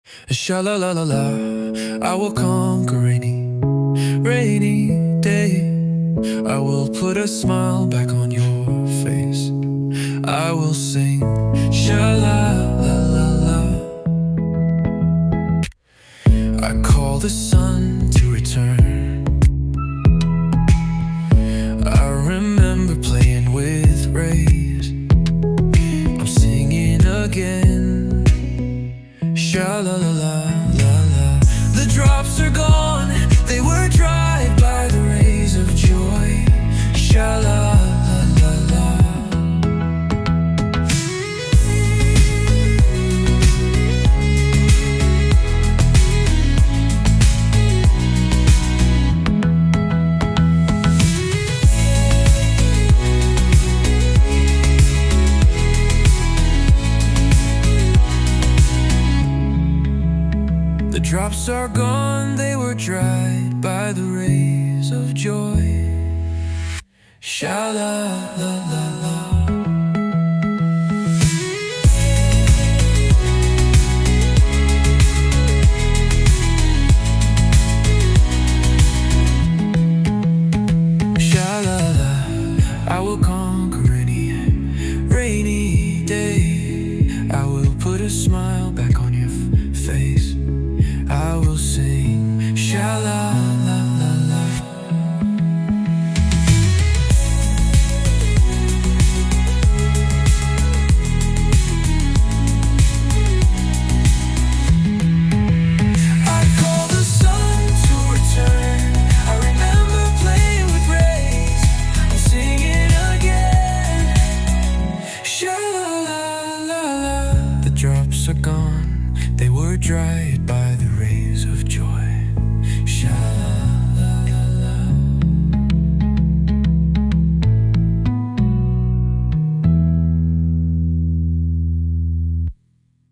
Sha la la la la, I will conquer rainy day. I will put a smile back on your face. I will sing sha la la la la. I call the sun to return. I remember playing with rays. I'm singing again. Sha la la la la la. The drops are gone, they were dried by the rays of joy. Sha la la la la. The drops are gone, they were dried by the rays of joy. Sha la la la la. Sha la la, I will conquer any rainy day. I will put a smile back on your face. I will sing sha la la la la. I call the sun to return. I remember playing with rays. I'm singing again. Sha la la la la. The drops are gone, they were dried by